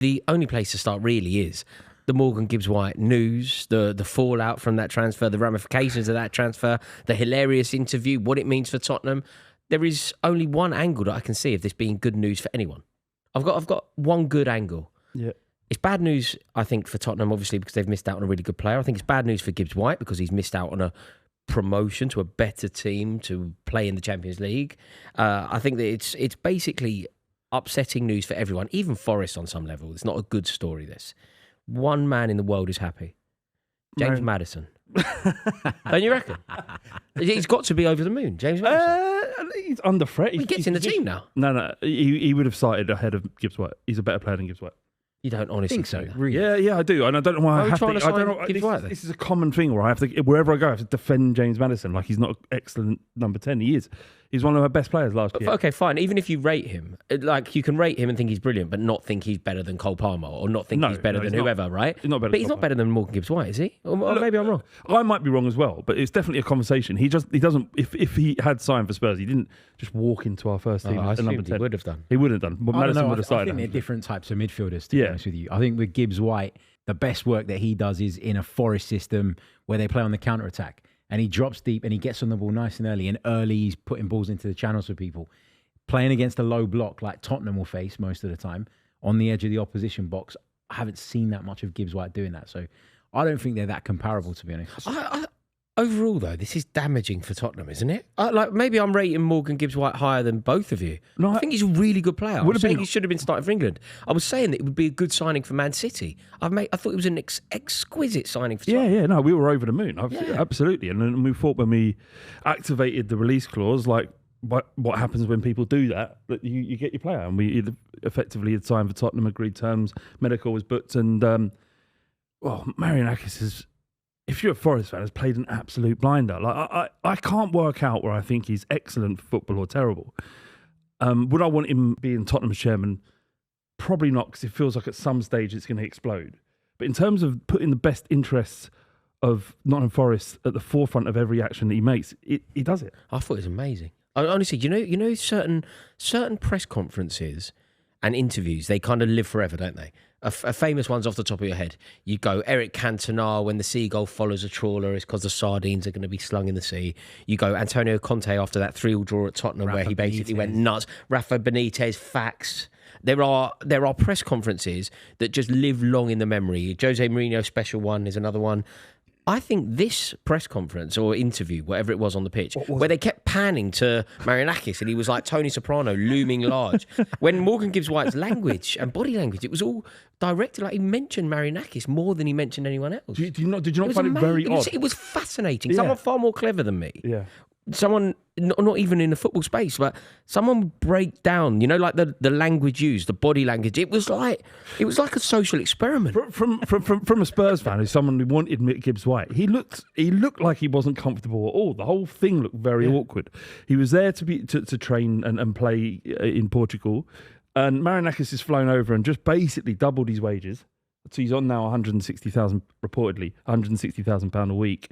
the only place to start really is the Morgan Gibbs-White news, the fallout from that transfer, the ramifications of that transfer, the hilarious interview, what it means for Tottenham. There is only one angle that I can see of this being good news for anyone. I've got one good angle. Yeah. It's bad news, I think, for Tottenham, obviously, because they've missed out on a really good player. I think it's bad news for Gibbs-White because he's missed out on a promotion to a better team to play in the Champions League. I think that it's basically upsetting news for everyone, even Forest on some level. It's not a good story, this. One man in the world is happy. James Maddison. Don't you reckon? He's got to be over the moon, James Maddison. He's under threat. He gets in the team now. No. He would have started ahead of Gibbs-White. He's a better player than Gibbs-White. You don't honestly think so, that? really? Yeah, I do. And I don't know why I have to. I don't know. Gibbs-White, This is a common thing where I have to, wherever I go, I have to defend James Maddison. Like, he's not an excellent number 10. He is. He's one of our best players last year. Okay, fine. Even if you rate him, like you can rate him and think he's brilliant, but not think he's better than Cole Palmer or not think he's better than whoever, right? He's not better. But he's not better than Morgan Gibbs-White, is he? Or maybe I'm wrong. I might be wrong as well, but it's definitely a conversation. He doesn't. If he had signed for Spurs, he didn't just walk into our first team as number 10. He would have done. He would have done. But Maddison would have started. I think they're different types of midfielders, to be honest with you. I think with Gibbs-White, the best work that he does is in a Forest system where they play on the counter-attack. And he drops deep and he gets on the ball nice and early. And early, he's putting balls into the channels for people. Playing against a low block like Tottenham will face most of the time on the edge of the opposition box. I haven't seen that much of Gibbs-White doing that. So I don't think they're that comparable, to be honest. Overall, though, this is damaging for Tottenham, isn't it? Maybe I'm rating Morgan Gibbs-White higher than both of you. No, I think he's a really good player. I'm saying he should have been starting for England. I was saying that it would be a good signing for Man City. I thought it was an exquisite signing for Tottenham. Yeah, no, we were over the moon. Absolutely. And then we thought when we activated the release clause, like, what happens when people do that you get your player. And we effectively had signed for Tottenham, agreed terms, medical was booked, and Marianakis is, if you're a Forest fan, has played an absolute blinder. Like I can't work out where I think he's excellent for football or terrible. Would I want him being Tottenham's chairman? Probably not, because it feels like at some stage it's going to explode. But in terms of putting the best interests of Nottingham Forest at the forefront of every action that he makes, he does it. I thought it was amazing. Honestly, you know, certain press conferences and interviews, they kind of live forever, don't they? A famous one's off the top of your head. You go Eric Cantona, when the seagull follows a trawler, it's because the sardines are going to be slung in the sea. You go Antonio Conte after that 3-3 draw at Tottenham, where he basically went nuts. Rafa Benitez, facts. There are press conferences that just live long in the memory. Jose Mourinho special one is another one. I think this press conference or interview, whatever it was on the pitch, where they kept panning to Marianakis and he was like Tony Soprano looming large. When Morgan Gibbs-White's language and body language, it was all directed, like he mentioned Marianakis more than he mentioned anyone else. Did you not find it very odd? It was fascinating. Someone far more clever than me. Yeah. Someone, not even in the football space, but someone would break down, like the language used, the body language. It was like a social experiment. From a Spurs fan, who's someone who wanted Gibbs-White, he looked like he wasn't comfortable at all. The whole thing looked very awkward. He was there to train and play in Portugal, and Marianakis has flown over and just basically doubled his wages. So he's on now 160,000, reportedly £160,000 a week.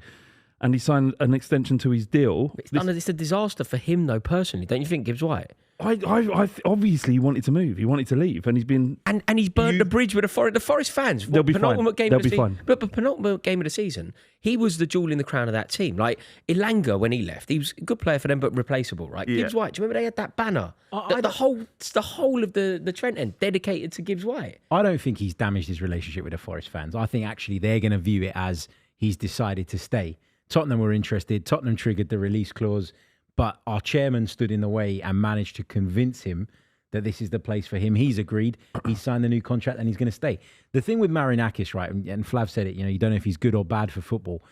And he signed an extension to his deal. It's a disaster for him, though, personally. Don't you think, Gibbs-White? Obviously, he wanted to move. He wanted to leave. And he's been... And he's burnt the bridge with the Forest fans. They'll be fine. They'll be fine. But penultimate game of the season, he was the jewel in the crown of that team. Like, Ilanga, when he left, he was a good player for them, but replaceable, right? Yeah. Gibbs-White, do you remember they had that banner? The whole of the Trent end dedicated to Gibbs-White. I don't think he's damaged his relationship with the Forest fans. I think, actually, they're going to view it as he's decided to stay. Tottenham were interested. Tottenham triggered the release clause, but our chairman stood in the way and managed to convince him that this is the place for him. He's agreed. He's signed the new contract and he's going to stay. The thing with Marianakis, right, and Flav said it, you don't know if he's good or bad for football.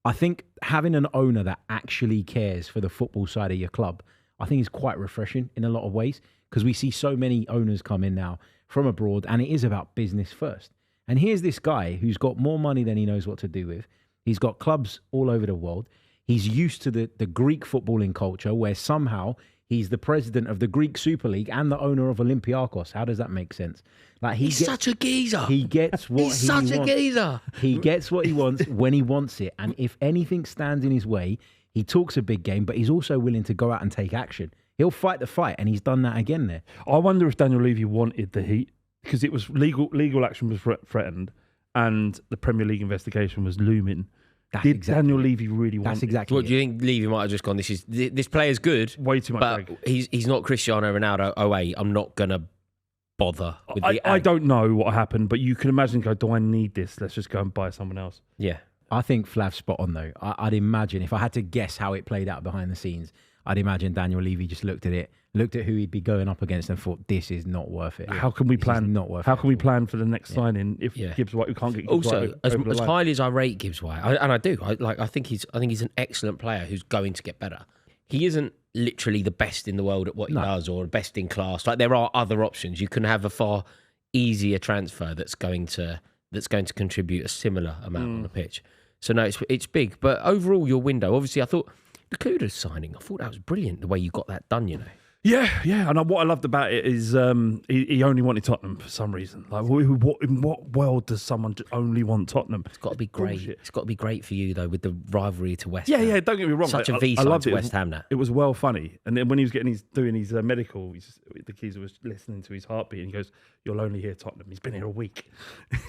I think having an owner that actually cares for the football side of your club, I think is quite refreshing in a lot of ways, because we see so many owners come in now from abroad and it is about business first. And here's this guy who's got more money than he knows what to do with. He's got clubs all over the world. He's used to the Greek footballing culture, where somehow he's the president of the Greek Super League and the owner of Olympiacos. How does that make sense? Like he's such a geezer. He gets what he wants. He's such a geezer. He gets what he wants when he wants it. And if anything stands in his way, he talks a big game, but he's also willing to go out and take action. He'll fight the fight, and he's done that again there. I wonder if Daniel Levy wanted the heat. because it was legal action was threatened, and the Premier League investigation was looming. Did Daniel Levy really want? That's exactly. What do you think? Levy might have just gone. This player's good. Way too much. But he's not Cristiano Ronaldo. Oh wait, I'm not gonna bother with I don't know what happened, but you can imagine. Do I need this? Let's just go and buy someone else. Yeah. I think Flav's spot on though. I'd imagine if I had to guess how it played out behind the scenes, I'd imagine Daniel Levy just looked at who he'd be going up against and thought, this is not worth it. How can we plan? Not worth how can we plan for the next signing if Gibbs-White, we can't get Gibbs-White also as highly as I rate Gibbs-White, I think he's an excellent player who's going to get better. He isn't literally the best in the world at what he does or best in class. Like there are other options. You can have a far easier transfer that's going to contribute a similar amount on the pitch. So no, it's big. But overall, your window, obviously, I thought the Kudos signing, I thought that was brilliant the way you got that done. Yeah. And what I loved about it is he only wanted Tottenham for some reason. Like, in what world does someone only want Tottenham? It's got to be great. Bullshit. It's got to be great for you though, with the rivalry to West Ham. Yeah. Don't get me wrong. Such a V side to West Ham. That it was well funny. And then when he was doing his medical, the geezer was listening to his heartbeat, and he goes, "You'll only hear Tottenham." He's been here a week.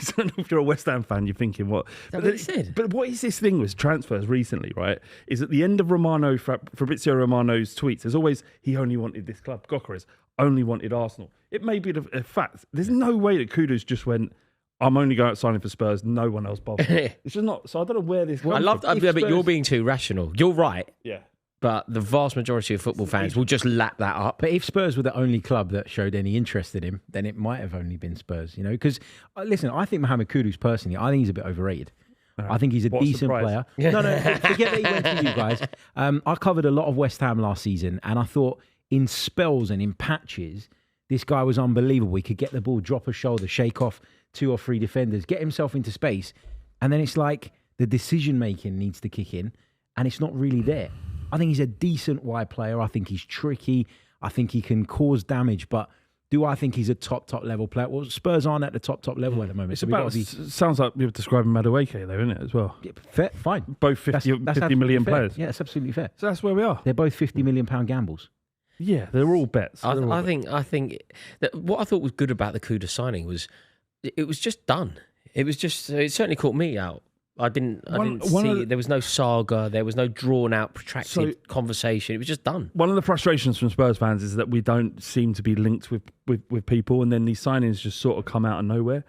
So if you're a West Ham fan, you're thinking, "What?" That's what he said. But what is this thing with transfers recently? Right? Is at the end of Fabrizio Romano's tweets, there's always he only wanted this club. Gyökeres only wanted Arsenal. It may be a fact. There's no way that Kudos just went, I'm only going out signing for Spurs, no one else bothered. It's just not. So I don't know where this comes from. But you're being too rational. You're right. Yeah. But the vast majority of football fans will just lap that up. But if Spurs were the only club that showed any interest in him, then it might have only been Spurs, Because, listen, I think Mohamed Kudus, personally, I think he's a bit overrated. I think he's a decent player. No, forget that he went to you guys. I covered a lot of West Ham last season, and I thought in spells and in patches, this guy was unbelievable. He could get the ball, drop a shoulder, shake off 2 or 3 defenders, get himself into space, and then it's like the decision-making needs to kick in, and it's not really there. I think he's a decent wide player. I think he's tricky. I think he can cause damage, but do I think he's a top level player? Well, Spurs aren't at the top level at the moment. Sounds like you're describing Madueke, though, isn't it, as well? Yeah, fair, fine. Both 50 million fair. players. Yeah, that's absolutely fair. So that's where we are. They're both £50 million gambles. Yeah, they're all bets. I think that what I thought was good about the Kudos signing was it was just done. It certainly caught me out. I didn't see there was no saga, there was no drawn out, protracted conversation. It was just done. One of the frustrations from Spurs fans is that we don't seem to be linked with people, and then these signings just sort of come out of nowhere.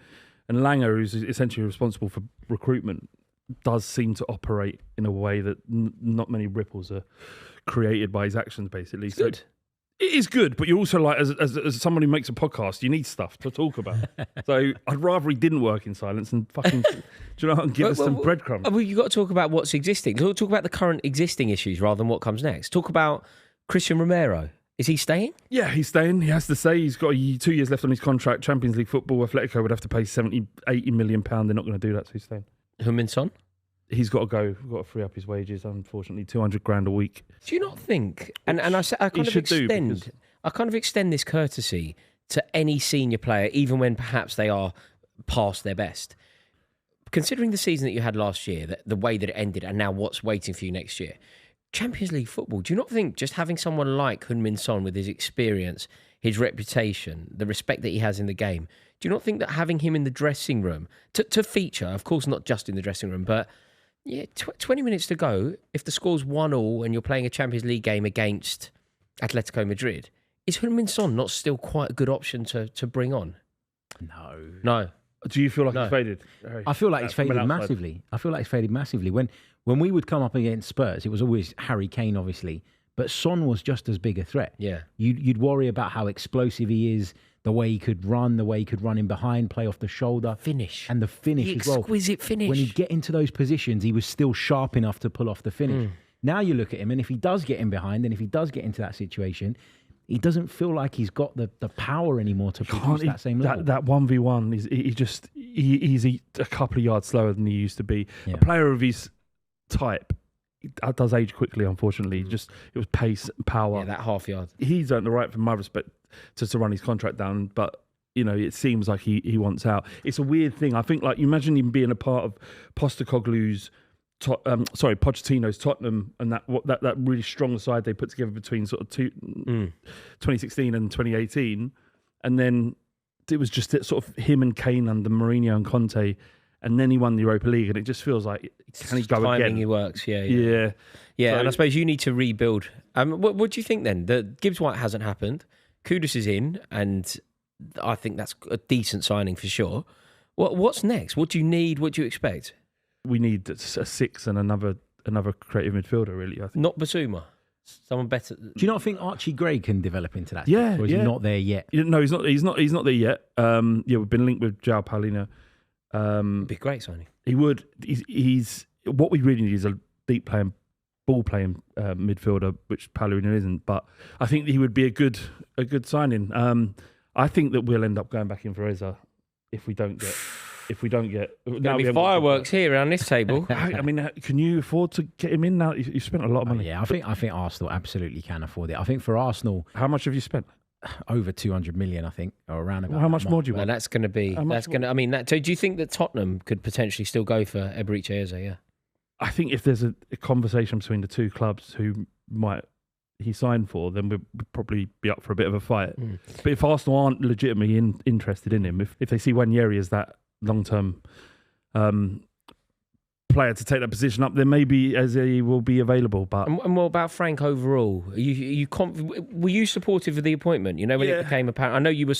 And Langer, who's essentially responsible for recruitment, does seem to operate in a way that not many ripples are created by his actions, basically. It's good. It is good, but you're also like, as someone who makes a podcast, you need stuff to talk about. So I'd rather he didn't work in silence and fucking, do you know, and give us some breadcrumbs. Well, you've got to talk about what's existing. Talk about the current existing issues rather than what comes next. Talk about Christian Romero. Is he staying? Yeah, he's staying. He has to stay. He's got 2 years left on his contract. Champions League football. Atletico would have to pay 70, 80 million pounds. They're not going to do that, so he's staying. Heung-min Son? He's got to go. We've got to free up his wages, unfortunately. 200 grand a week. Do you not think? And I kind of extend this courtesy to any senior player, even when perhaps they are past their best. Considering the season that you had last year, the way that it ended, and now what's waiting for you next year, Champions League football, do you not think just having someone like Heung-min Son with his experience, his reputation, the respect that he has in the game, do you not think that having him in the dressing room, to feature, of course not just in the dressing room, but 20 minutes to go, if the score's 1-1 and you're playing a Champions League game against Atletico Madrid, is Heung-min Son not still quite a good option to bring on? No. Do you feel like he's faded? I feel like he's faded massively. When we would come up against Spurs, it was always Harry Kane, obviously, but Son was just as big a threat. Yeah. You'd worry about how explosive he is, the way he could run in behind, play off the shoulder. And the finish as well. Exquisite finish. When he'd get into those positions, he was still sharp enough to pull off the finish. Now you look at him, and if he does get in behind, and if he does get into that situation, he doesn't feel like he's got the power anymore to produce that same level. That 1v1, he's a couple of yards slower than he used to be. Yeah. A player of his type, that does age quickly, unfortunately. It was pace and power. Yeah, that half yard. He's earned the right, from my respect, to run his contract down, but it seems like he wants out. It's a weird thing. I think, like, you imagine him being a part of Postecoglou's Pochettino's Tottenham, and that really strong side they put together between sort of 2016 and 2018, and then it was just sort of him and Kane under Mourinho and Conte, and then he won the Europa League, and it just feels like, can he go Timing again? he works, yeah. Yeah. So, And I suppose you need to rebuild. What do you think then? The Gibbs-White hasn't happened. Kudus is in, and I think that's a decent signing for sure. What's next? What do you need? What do you expect? we need a 6 and another creative midfielder, really, I think. Not Basuma. Someone better. Do you not think Archie Gray can develop into that? Yeah, or is he not there yet? No, he's not there yet. We've been linked with João Paulino. Be a great signing. He would. He's what we really need is a ball playing midfielder, which Paulino isn't. But I think he would be a good signing. I think that we'll end up going back in for Eza if we don't get. There'll be fireworks here around this table. I mean, can you afford to get him in now? You've spent a lot of money. Yeah, I think Arsenal absolutely can afford it. I think for Arsenal, How much have you spent? over 200 million, I think, or around about. Well, how much that more mark. do you Well, want? that's going to be. That's going to. I mean, so do you think that Tottenham could potentially still go for Eberechi Eze? Yeah. I think if there's a conversation between the two clubs who he signed for, then we'd probably be up for a bit of a fight. But if Arsenal aren't legitimately interested in him, if they see Wanyeri as that long-term player to take that position up, then maybe Eze will be available. But And what about Frank overall? Were you supportive of the appointment? You know, when it became apparent. I know you were.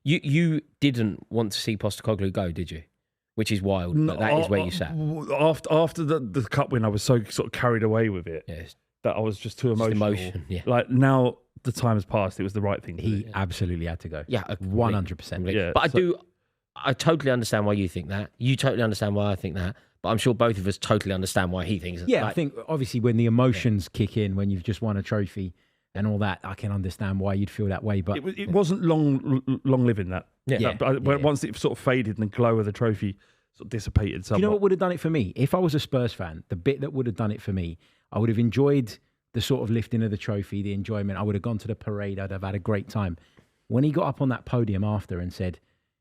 You didn't want to see Postecoglou go, did you? Which is wild. But that is where you sat. After the cup win, I was so sort of carried away with it Yes. that I was just too emotional. Emotion, yeah. Like now, the time has passed. It was the right thing to do. He absolutely had to go. Yeah, 100%. Yeah, But I totally understand why you think that. You totally understand why I think that. But I'm sure both of us totally understand why he thinks. Yeah, I think obviously when the emotions kick in, when you've just won a trophy and all that, I can understand why you'd feel that way. But it wasn't long living that. Yeah. Once it sort of faded and the glow of the trophy sort of dissipated somewhat. you know what would have done it for me? If I was a Spurs fan, the bit that would have done it for me, I would have enjoyed the sort of lifting of the trophy, the enjoyment. I would have gone to the parade. I'd have had a great time. When he got up on that podium after and said,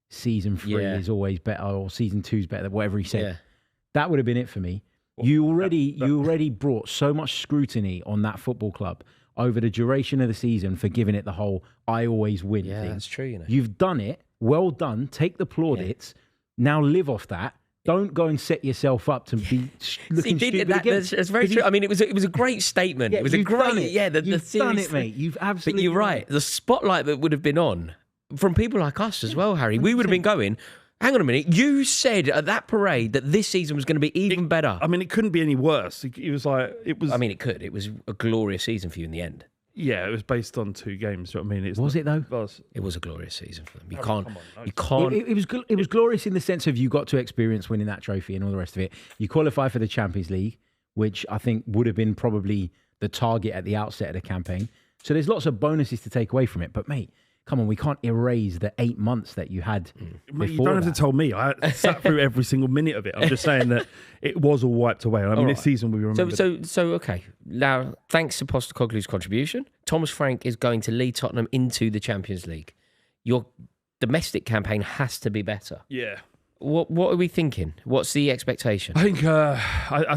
season 3 is always better, or season 2 is better, whatever he said, that would have been it for me. You already brought so much scrutiny on that football club over the duration of the season for giving it the whole "I always win" thing. that's true. You know, You've done it. Well done. Take the plaudits. Now live off that. Don't go and set yourself up to be looking stupid again. That's very true. I mean, it was a great statement. Yeah, it was a you've done great, it. You've done series it, mate. You've But absolutely. you're done right. it. The spotlight that would have been on from people like us as well, Harry. We would have been going. Hang on a minute. You said at that parade that this season was going to be even better. I mean, it couldn't be any worse. It was like it was. I mean, it could. It was a glorious season for you in the end. Yeah, it was based on 2 games. You know what I mean, Was it though? It was. It was a glorious season for them. You come can't. on, You can't. It was glorious in the sense of you got to experience winning that trophy and all the rest of it. You qualify for the Champions League, which I think would have been probably the target at the outset of the campaign. So there's lots of bonuses to take away from it. But mate, come on, we can't erase the 8 months that you had before. You don't have to tell me. I sat through every single minute of it. I'm just saying that it was all wiped away. I mean, this season we remember. So okay. Now, thanks to Postecoglou's contribution, Thomas Frank is going to lead Tottenham into the Champions League. Your domestic campaign has to be better. Yeah. What are we thinking? What's the expectation? I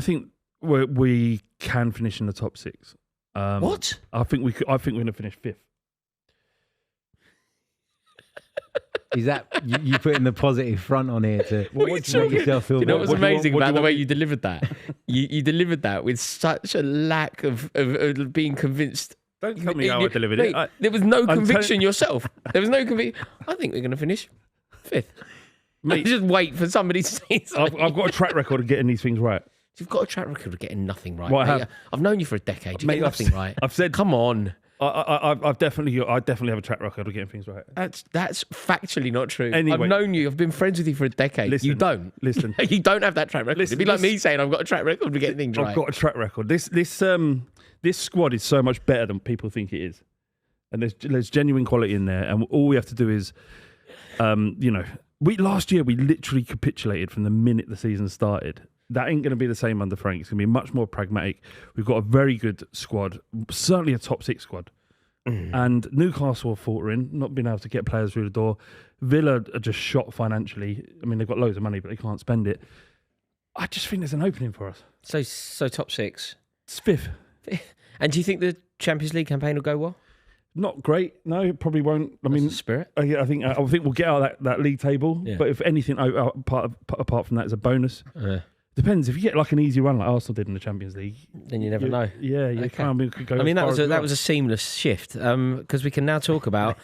think we can finish in the top 6. What? I think we're going to finish 5th. Is that you putting the positive front on here to make yourself feel You know better? what's amazing what do about you the want way me- you delivered that? You delivered that with such a lack of being convinced. Don't tell me how I delivered it. Mate, there was no I'm conviction yourself. There was no conviction. I think we're going to finish 5th. Mate, Just wait for somebody to say something. I've got a track record of getting these things right. You've got a track record of getting nothing right. Well, I mate. have. I've known you for a decade. You Mate, get nothing right. I've said. Come on. I definitely have a track record of getting things right. That's factually not true. Anyway. I've known you. I've been friends with you for a decade. Listen, you don't. listen. You don't have that track record. Listen, It'd be like this- me saying I've got a track record of getting things right. I've got a track record. This squad is so much better than people think it is, and there's genuine quality in there. And all we have to do is, last year we literally capitulated from the minute the season started. That ain't going to be the same under Frank. It's going to be much more pragmatic. We've got a very good squad, certainly a top 6 squad. And Newcastle are faltering, not being able to get players through the door. Villa are just shot financially. I mean, they've got loads of money, but they can't spend it. I just think there's an opening for us. So top 6. It's 5th. And do you think the Champions League campaign will go well? Not great. No, it probably won't. I mean, the spirit. I think we'll get out of that league table. Yeah. But if anything, apart from that, is a bonus. Depends. If you get like an easy run like Arsenal did in the Champions League, then you never know. Yeah, you Okay. can't go. I mean, as far as that we was a seamless shift because we can now talk about